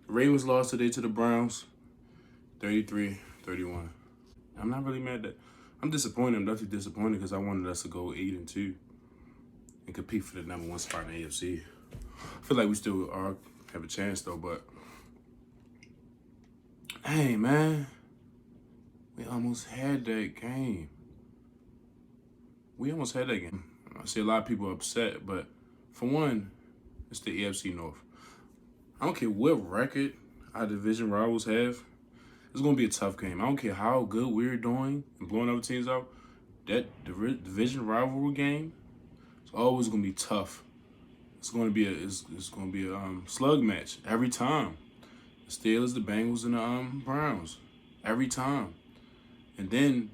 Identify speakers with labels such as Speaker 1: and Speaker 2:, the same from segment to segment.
Speaker 1: Ravens lost today to the Browns, 33-31. I'm not really mad that. I'm disappointed. I'm definitely disappointed because I wanted us to go 8-2 and compete for the number 1 spot in the AFC. I feel like we still have a chance though, but hey man, we almost had that game. I see a lot of people upset, but for one, it's the AFC North. I don't care what record our division rivals have. It's gonna be a tough game. I don't care how good we're doing and blowing other teams out. That division rivalry game is always gonna be tough. It's gonna be a slug match every time. The Steelers, the Bengals, and the Browns every time. And then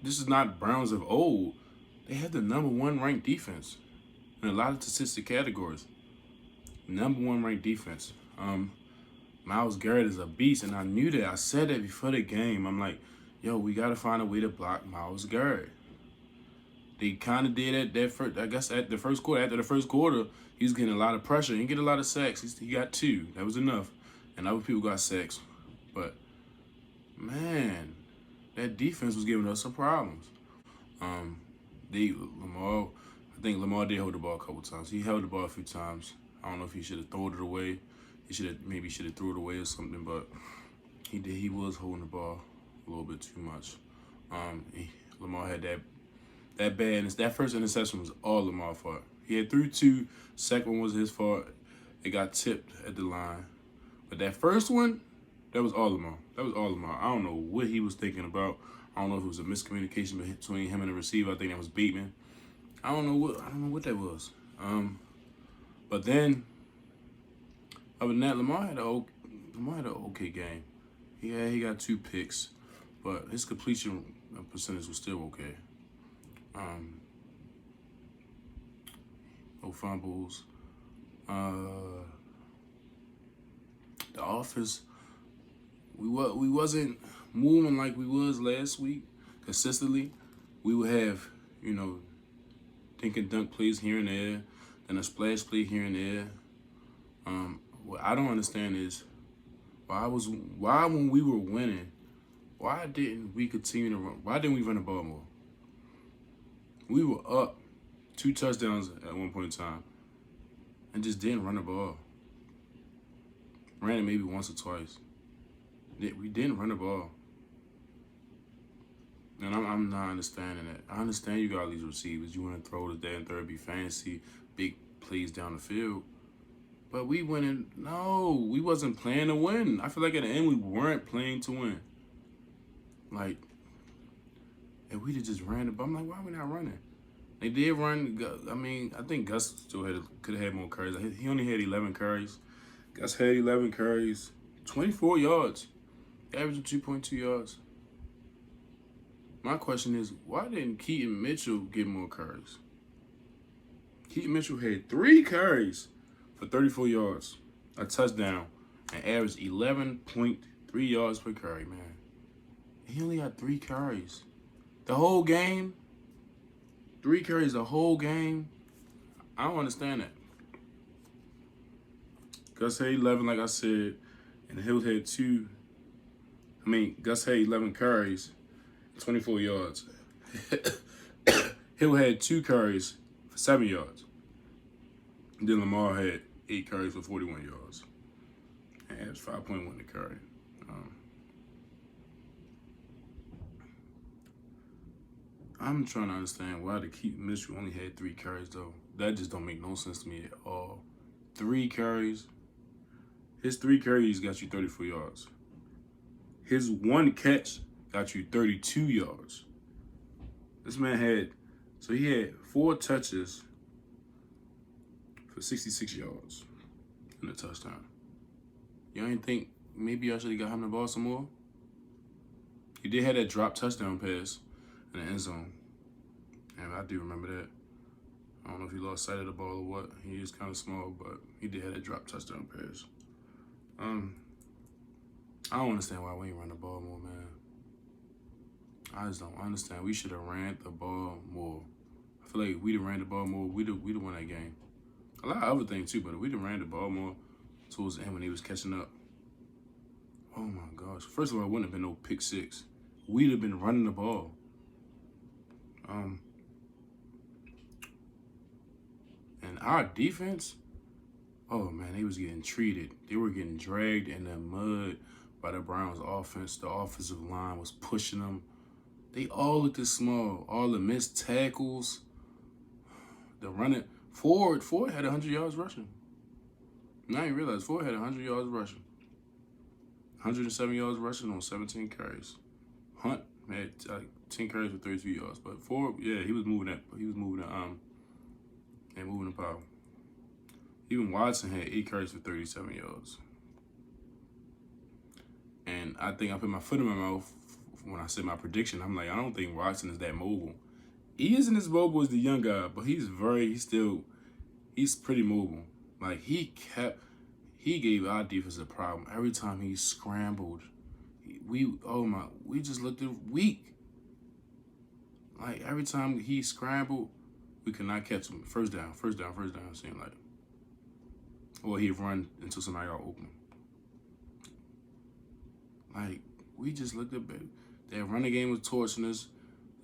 Speaker 1: this is not Browns of old. They had the number 1 ranked defense in a lot of statistic categories. Number 1 ranked defense. Myles Garrett is a beast, and I knew that. I said that before the game. I'm like, yo, we got to find a way to block Myles Garrett. They kind of did it that first, I guess, at the first quarter. After the first quarter, he was getting a lot of pressure. He didn't get a lot of sacks. He got 2. That was enough. And other people got sacks. But, man, that defense was giving us some problems. I think Lamar did hold the ball a couple times. He held the ball a few times. I don't know if he should have thrown it away. He should have threw it away or something, but he did. He was holding the ball a little bit too much. Lamar had that bad. And that first interception was all Lamar's fault. He had threw 2. Second one was his fault. It got tipped at the line. But that first one, that was all Lamar. I don't know what he was thinking about. I don't know if it was a miscommunication between him and the receiver. I think that was Bateman. I don't know what that was. But then, other than that, Lamar had an okay game. He got 2 picks, but his completion percentage was still okay. No fumbles. The offense, we wasn't moving like we was last week consistently. We would have, dink and dunk plays here and there, then a splash play here and there. What I don't understand is why when we were winning, why didn't we continue to run? Why didn't we run the ball more? We were up 2 touchdowns at one point in time and just didn't run the ball. Ran it maybe once or twice. We didn't run the ball. And I'm not understanding that. I understand you got all these receivers. You want to throw the damn third, be fancy, big plays down the field. But we wasn't playing to win. I feel like at the end we weren't playing to win. Like, if we'd have just ran the ball, I'm like, why are we not running? They did run. I mean, I think Gus still could have had more carries. He only had 11 carries. Gus had 11 carries, 24 yards, averaging 2.2 yards. My question is, why didn't Keaton Mitchell get more carries? Keaton Mitchell had 3 carries for 34 yards, a touchdown, and averaged 11.3 yards per carry, man. He only got 3 carries. The whole game? 3 carries the whole game? I don't understand that. Gus had 11, like I said, and Hill had Gus had 11 carries, 24 yards. Hill had 2 carries for 7 yards. And then Lamar had 8 carries for 41 yards. And it was 5.1 to carry. I'm trying to understand why the Keaton Mitchell only had 3 carries, though. That just don't make no sense to me at all. 3 carries. His 3 carries got you 34 yards. His 1 catch got you 32 yards. This man he had 4 touches for 66 yards and a touchdown. Y'all ain't think maybe I should have got him the ball some more? He did have that drop touchdown pass in the end zone. And I do remember that. I don't know if he lost sight of the ball or what. He is kind of small, but he did have that drop touchdown pass. I don't understand why we ain't run the ball more, man. I just don't understand. We should have ran the ball more. I feel like we'd have ran the ball more, we'd have won that game. A lot of other things too, but if we'd have ran the ball more, towards the end when he was catching up. Oh my gosh. First of all, it wouldn't have been no pick six. We'd have been running the ball. And our defense, oh man, they was getting treated. They were getting dragged in the mud by the Browns offense. The offensive line was pushing them. They all looked as small. All the missed tackles. The running. Ford had 100 yards rushing. And I didn't realize Ford had 100 yards rushing. 107 yards rushing on 17 carries. Hunt had 10 carries for 32 yards. But Ford, yeah, he was moving that. He was moving the power. Even Watson had 8 carries for 37 yards. And I think I put my foot in my mouth when I said my prediction. I'm like, I don't think Watson is that mobile. He isn't as mobile as the young guy, but he's pretty mobile. Like, he gave our defense a problem. Every time he scrambled, we just looked weak. Like, every time he scrambled, we could not catch him. First down, it seemed like. Or he'd run until somebody got open. Like, we just looked at it. That running game was torching us.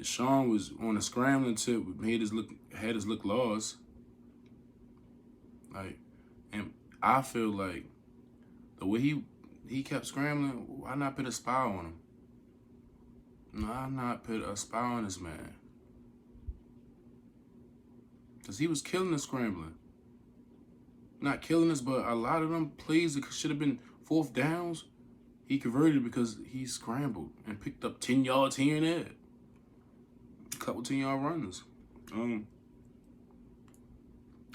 Speaker 1: Deshaun was on a scrambling tip, had us look lost. Like, and I feel like the way he kept scrambling, why not put a spy on him? Why not put a spy on this man? Because he was killing us scrambling. Not killing us, but a lot of them plays that should have been fourth downs, he converted because he scrambled and picked up 10 yards here and there. A couple 10-yard runs.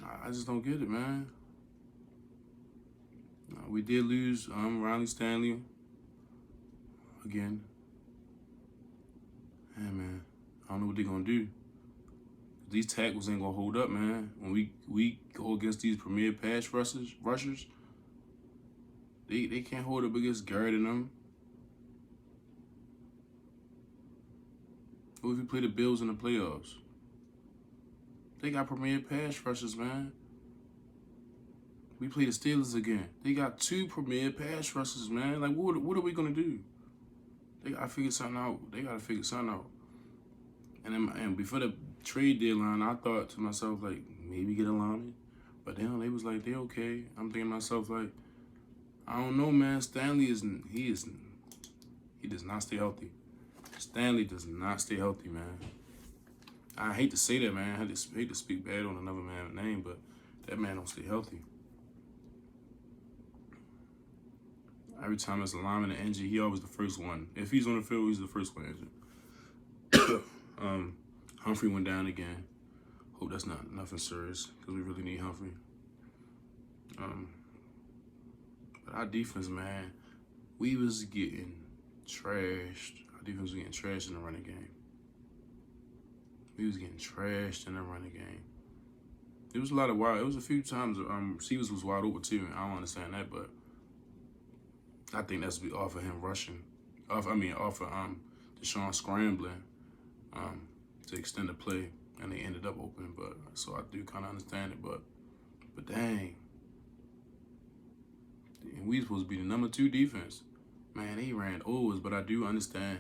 Speaker 1: I just don't get it, man. We did lose Ronnie Stanley again. Yeah, man. I don't know what they're going to do. These tackles ain't going to hold up, man. When we go against these premier pass rushers, they can't hold up against Garrett and them. What if we play the Bills in the playoffs? They got premier pass rushers, man. We play the Steelers again. They got 2 premier pass rushers, man. Like, what are we going to do? They got to figure something out. And before the trade deadline, I thought to myself, like, maybe get a lineman. But then they was like, they okay. I'm thinking to myself, like, I don't know, man. Stanley he does not stay healthy. Stanley does not stay healthy, man. I hate to say that, man. I hate to speak bad on another man's name, but that man don't stay healthy. Every time there's a lineman injured, he always the first one. If he's on the field, he's the first one injured. Humphrey went down again. Hope that's not nothing serious because we really need Humphrey. But our defense, man, we was getting trashed. Our defense was getting trashed in the running game. It was a lot of wild. It was a few times receivers was wide open too. I don't understand that, but I think that's off of him rushing. Off of Deshaun scrambling to extend the play, and they ended up open. But so I do kind of understand it, but dang, and we supposed to be the number 2 defense. Man, they ran overs, but I do understand.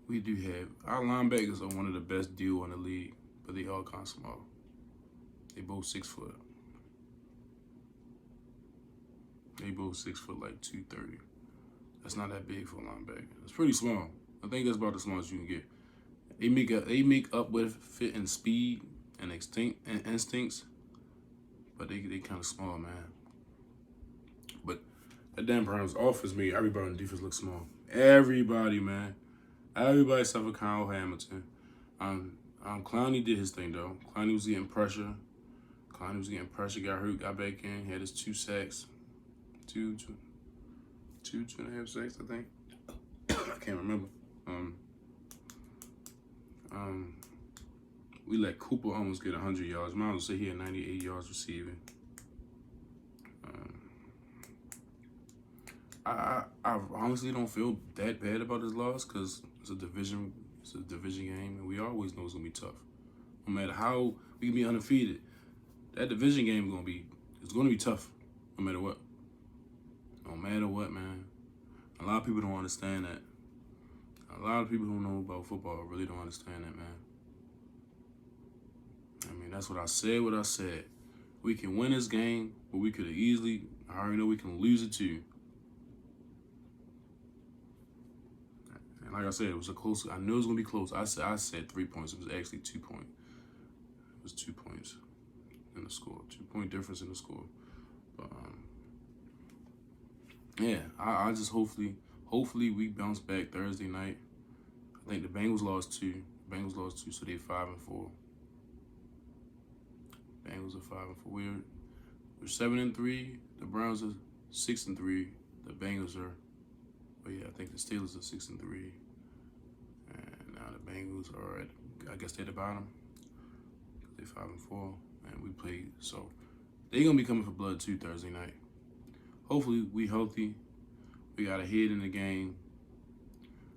Speaker 1: We do have our linebackers are one of the best deal in the league, but they all kind of small. They both 6 foot. They both 6 foot, like 230. That's not that big for a linebacker. It's pretty small. I think that's about the smallest you can get. They make up with fit and speed and instincts, but they kind of small, man. But that damn Browns offense made everybody on the defense look small. Everybody, man. Everybody except for Kyle Hamilton. Clowney did his thing though. Clowney was getting pressure. Got hurt, got back in, had his 2 sacks. Two and a half sacks, I think. I can't remember. We let Cooper almost get 100 yards. Miles say he had 98 yards receiving. I honestly don't feel that bad about this loss because it's a division game, and we always know it's gonna be tough. No matter how we can be undefeated, that division game is gonna be tough. No matter what. No matter what, man. A lot of people don't understand that. A lot of people who know about football really don't understand that, man. I mean, that's what I said. We can win this game, but we could have easily, I already know we can lose it too. And like I said, it was a close, I knew it was going to be close. I said 3 points. It was actually 2 points. It was 2 points in the score. 2-point difference in the score. But, yeah, I just hopefully we bounce back Thursday night. I think the Bengals lost 2. So they're 5-4. Bengals are 5-4. We're 7-3. The Browns are 6-3. The Bengals are, but yeah, I think the Steelers are 6-3. And now the Bengals are at, I guess they're at the bottom. They're 5-4, and we play. So they're gonna be coming for blood too Thursday night. Hopefully we healthy. We got a head in the game.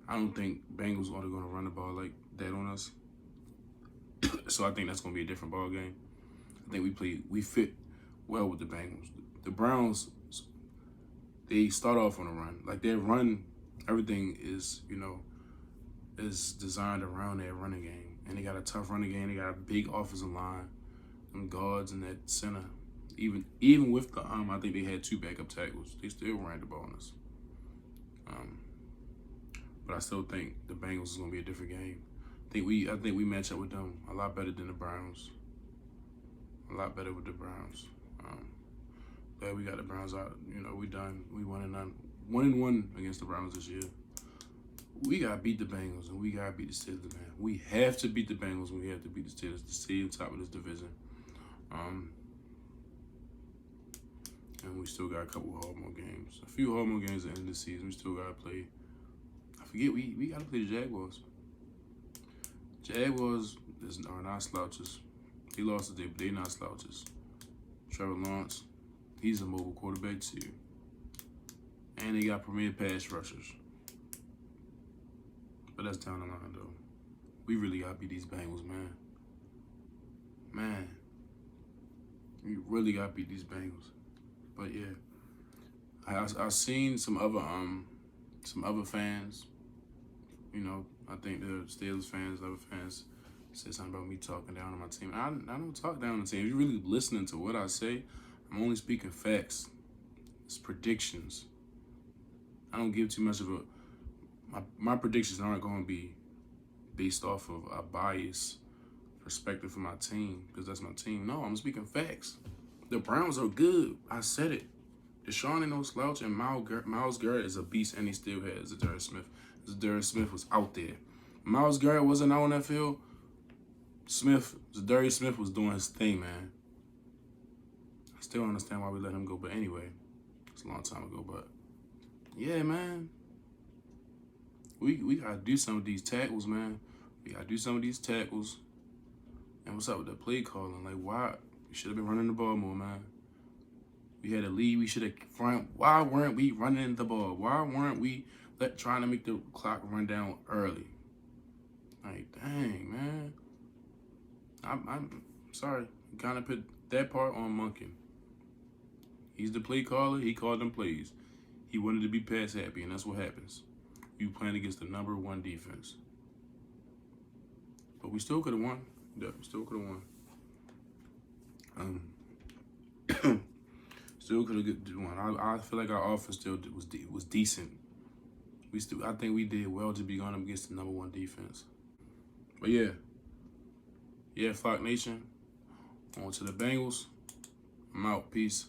Speaker 1: I don't think Bengals are gonna run the ball like that on us. So I think that's gonna be a different ball game. I think we fit well with the Bengals. The Browns, they start off on a run. Like their run, everything is, is designed around their running game. And they got a tough running game. They got a big offensive line and guards in that center. Even with the I think they had 2 backup tackles. They still ran the ball on us. But I still think the Bengals is gonna be a different game. I think we match up with them a lot better than the Browns. A lot better with the Browns. Glad we got the Browns out. We done. We 1-1 against the Browns this year. We gotta beat the Bengals and we gotta beat the Steelers, man. We have to beat the Bengals and we have to beat the Steelers to stay on top of this division. And we still got a couple of hard-more games. A few hard-more games at the end of the season. We still gotta play. I forget we gotta play the Jaguars. Jaguars are not slouches. They lost today, but they're not slouches. Trevor Lawrence, he's a mobile quarterback too. And they got premier pass rushers. But that's down the line, though. We really got to beat these Bengals, man. Man. We really got to beat these Bengals. But, yeah. I've seen some other fans. I think the Steelers fans, other fans, said something about me talking down on my team. I don't talk down on the team. If you're really listening to what I say, I'm only speaking facts. It's predictions. I don't give too much of my predictions aren't going to be based off of a bias perspective for my team, because that's my team. No, I'm speaking facts. The Browns are good. I said it. Deshaun ain't no slouch, and Myles Garrett is a beast, and he still has Zadarius Smith. Zadarius Smith was out there. Myles Garrett wasn't out on that field. Zadarius Smith was doing his thing, man. I still don't understand why we let him go, but anyway, it's a long time ago. But yeah, man, we gotta do some of these tackles, man. We gotta do some of these tackles. And what's up with the play calling? Like, why? We should have been running the ball more, man. We had a lead. We should have front. Why weren't we running the ball? Why weren't we trying to make the clock run down early? Like, dang, man. I'm sorry. Kind of put that part on Monken. He's the play caller. He called them plays. He wanted to be pass happy, and that's what happens. You playing against the #1 defense. But we still could have won. Yeah, we still could have won. Still could have won. I feel like our offense still was decent. I think we did well to be going up against the #1 defense. But yeah, Flock Nation. On to the Bengals. I'm out. Peace.